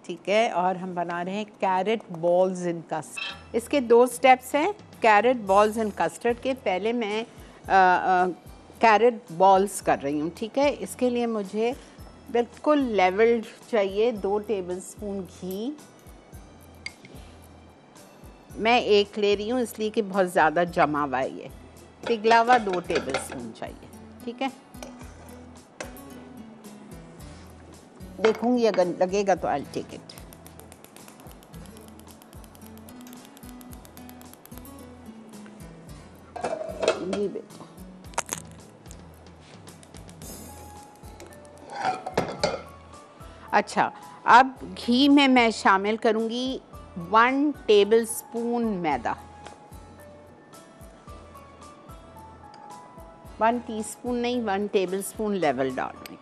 ठीक है। और हम बना रहे हैं कैरेट बॉल्स इन कस्टर्ड। इसके 2 स्टेप्स हैं कैरेट बॉल्स इन कस्टर्ड के। पहले मैं कैरेट बॉल्स कर रही हूँ, ठीक है। इसके लिए मुझे बिल्कुल लेवल्ड चाहिए। 2 टेबलस्पून घी मैं 1 ले रही हूँ इसलिए कि बहुत ज़्यादा जमा हुआ है ये। पिघला हुआ 2 टेबलस्पून चाहिए, ठीक है। देखूंगी अगर लगेगा तो आई टेक इट। जी बेटा। अच्छा, अब घी में मैं शामिल करूंगी 1 टेबलस्पून मैदा। 1 टीस्पून नहीं, 1 टेबलस्पून लेवल डालने।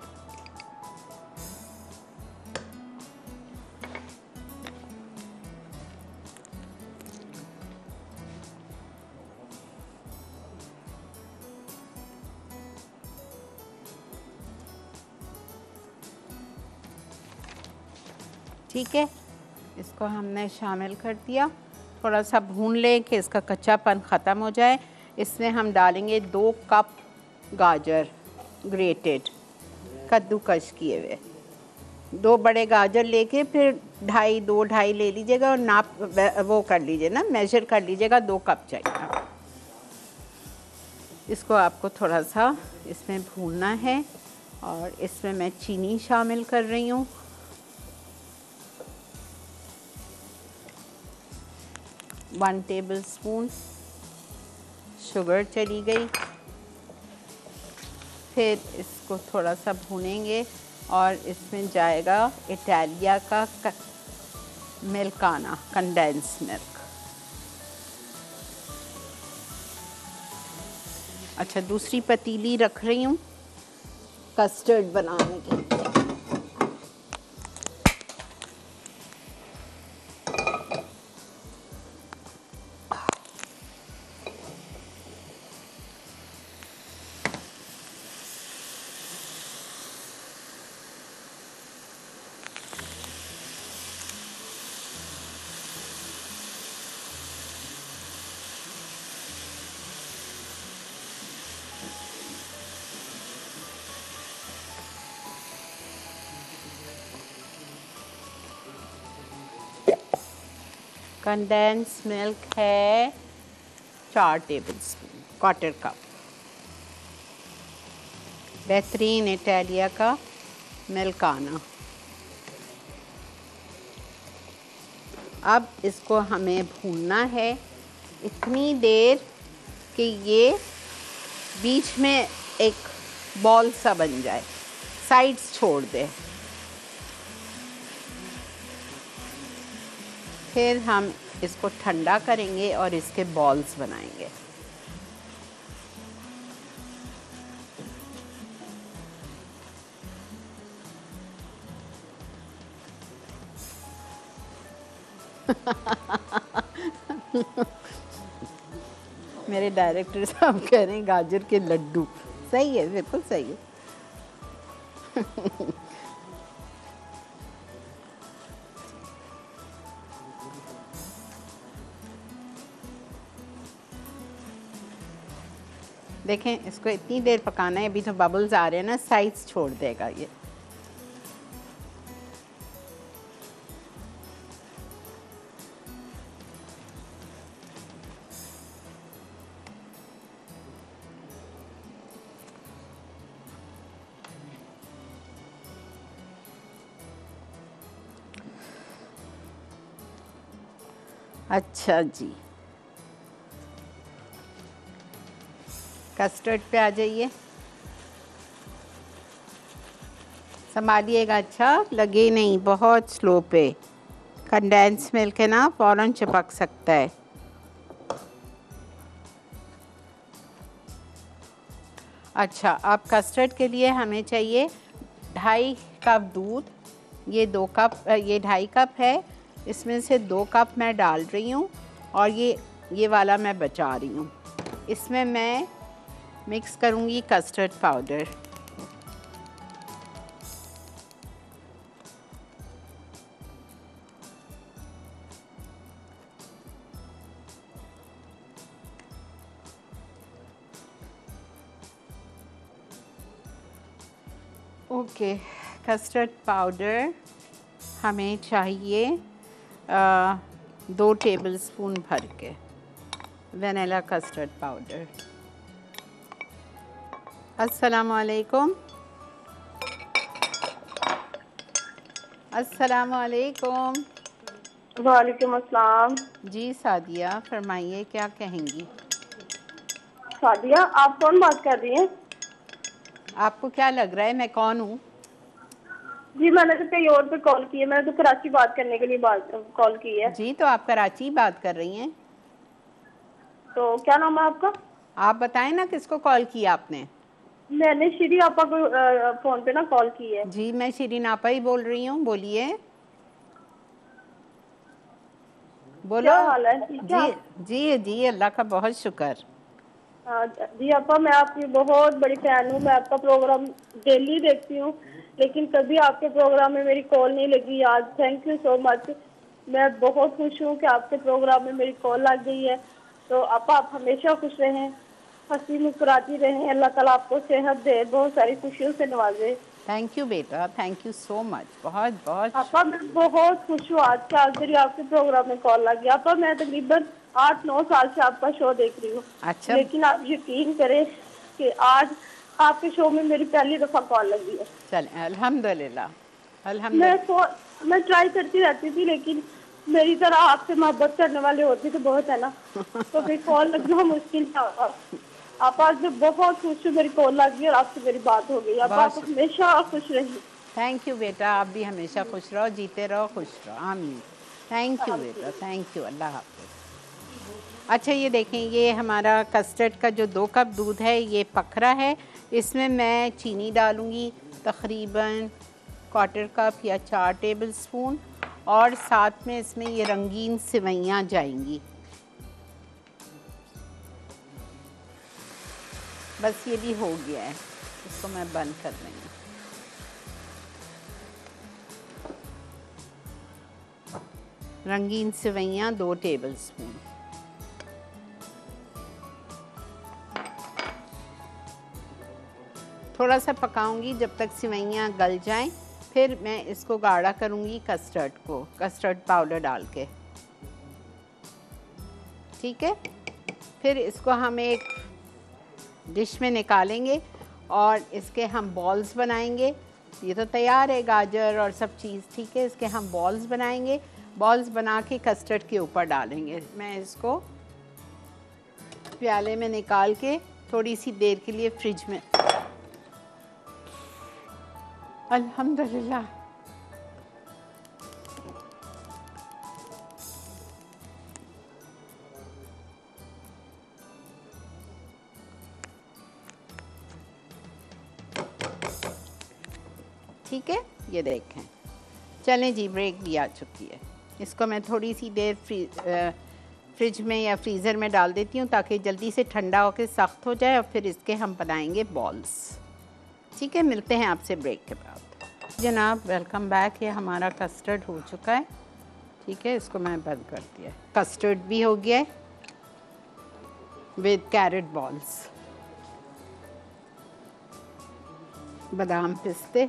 ठीक है, इसको हमने शामिल कर दिया। थोड़ा सा भून लें कि इसका कच्चापन ख़त्म हो जाए। इसमें हम डालेंगे 2 कप गाजर ग्रेटेड, कद्दूकश किए हुए। 2 बड़े गाजर लेके फिर 2.5 ले लीजिएगा और नाप वो कर लीजिए ना, मेजर कर लीजिएगा। 2 कप चाहिए। इसको आपको थोड़ा सा इसमें भूनना है और इसमें मैं चीनी शामिल कर रही हूँ। 1 टेबलस्पून शुगर चली गई। फिर इसको थोड़ा सा भूनेंगे और इसमें जाएगा इटालिया का मिल्काना, कंडेंस मिल्क। अच्छा, दूसरी पतीली रख रही हूँ कस्टर्ड बनाने के लिए। कंडेंस मिल्क है 4 टेबलस्पून, 1/4 कप। बेहतरीन इटालिया का मिल्काना। अब इसको हमें भूनना है इतनी देर कि ये बीच में एक बॉल सा बन जाए, साइड्स छोड़ दे। फिर हम इसको ठंडा करेंगे और इसके बॉल्स बनाएंगे। मेरे डायरेक्टर साहब कह रहे हैं गाजर के लड्डू। सही है, बिल्कुल सही है। देखें, इसको इतनी देर पकाना है। अभी तो बबल्स आ रहे हैं ना, साइड्स छोड़ देगा ये। अच्छा जी, कस्टर्ड पे आ जाइए। संभालिएगा, अच्छा लगे नहीं, बहुत स्लो पे। कंडेंस मिल्क है ना, फ़ौरन चिपक सकता है। अच्छा, अब कस्टर्ड के लिए हमें चाहिए 2.5 कप दूध। ये 2 कप, ये 2.5 कप है। इसमें से 2 कप मैं डाल रही हूँ और ये वाला मैं बचा रही हूँ। इसमें मैं मिक्स करूँगी custard powder. Okay, custard powder हमें चाहिए 2 टेबलस्पून भर के वनीला कस्टर्ड पाउडर। अस्सलामुअलैकुम। अस्सलामुअलैकुम। वालेकुम अस्सलाम। जी सादिया, फरमाइए क्या कहेंगी? सादिया, आप कौन बात कर रही हैं? आपको क्या लग रहा है मैं कौन हूँ? जी मैंने तो कहीं और पे कॉल की है, मैंने तो कराची बात करने के लिए कॉल की है। जी, तो आप कराची बात कर रही हैं? तो क्या नाम है आपका? आप बताएं ना किसको कॉल किया आपने? मैंने श्री आपा को फोन पे ना कॉल की है। जी, मैं शिरीन आपा ही बोल रही हूँ, बोलिए। बोलो। क्या हाल है? ठीक है जी आप? जी जी, अल्लाह का बहुत शुक्र। जी आपा, मैं आपकी बहुत बड़ी फैन हूँ। मैं आपका प्रोग्राम डेली देखती हूँ, लेकिन कभी आपके प्रोग्राम में मेरी कॉल नहीं लगी। आज थैंक यू सो मच। मैं बहुत खुश हूँ कि आपके प्रोग्राम में मेरी कॉल लग गई है। तो आपा, आप हमेशा खुश रहें, हंसी मुस्कुराती रहें। अल्लाह ताला आपको सेहत दे, बहुत सारी खुशियों से नवाजे। थैंक यू बेटा, थैंक यू सो मच, बहुत बहुत आपा मैं बहुत खुश हूँ आज के आज मेरी आपके प्रोग्राम में कॉल लगी। आपा मैं तकरीबन 8-9 साल से आपका शो देख रही हूँ, अच्छा। लेकिन आप यकीन करें कि आज आपके शो में मेरी पहली दफा कॉल लगी है। चलें, अल्हम्दुलिल्लाह अल्हम्दुलिल्लाह। मैं ट्राई करती रहती थी, लेकिन मेरी तरह आपसे मोहब्बत करने वाले होते तो बहुत है ना, तो फिर कॉल लगना मुश्किल था। आप आज मैं बहुत खुश हूँ, मेरी कॉल लगी और आपसे मेरी बात हो गई। आप बहुत हमेशा खुश रहिए। थैंक यू बेटा, आप भी हमेशा खुश रहो, जीते रहो, खुश रहो, आमीन। थैंक यू बेटा, थैंक यू, अल्लाह हाफ़िज़। अच्छा ये देखें, ये हमारा कस्टर्ड का जो 2 कप दूध है ये पक रहा है। इसमें मैं चीनी डालूँगी तकरीबन 1/4 कप या 4 टेबलस्पून, और साथ में इसमें ये रंगीन सेवइयाँ जाएंगी। बस ये भी हो गया है, इसको मैं बंद कर देंगे। रंगीन सेवइयाँ 2 टेबलस्पून। थोड़ा सा पकाऊंगी जब तक सेवइयाँ गल जाएं, फिर मैं इसको गाढ़ा करूंगी कस्टर्ड को, कस्टर्ड पाउडर डाल के। ठीक है, फिर इसको हम एक डिश में निकालेंगे और इसके हम बॉल्स बनाएंगे। ये तो तैयार है गाजर और सब चीज़, ठीक है। इसके हम बॉल्स बनाएंगे, बॉल्स बना के कस्टर्ड के ऊपर डालेंगे। मैं इसको प्याले में निकाल के थोड़ी सी देर के लिए फ्रिज में, अल्हम्दुलिल्लाह। ठीक है, ये देखें। चलें जी, ब्रेक भी आ चुकी है। इसको मैं थोड़ी सी देर फ्रिज में या फ्रीज़र में डाल देती हूँ ताकि जल्दी से ठंडा होकर सख्त हो जाए, और फिर इसके हम बनाएंगे बॉल्स। ठीक है, मिलते हैं आपसे ब्रेक के बाद। जनाब वेलकम बैक। ये हमारा कस्टर्ड हो चुका है, ठीक है। इसको मैं बंद कर दिया। कस्टर्ड भी हो गया है विद कैरेट बॉल्स, बादाम पिस्ते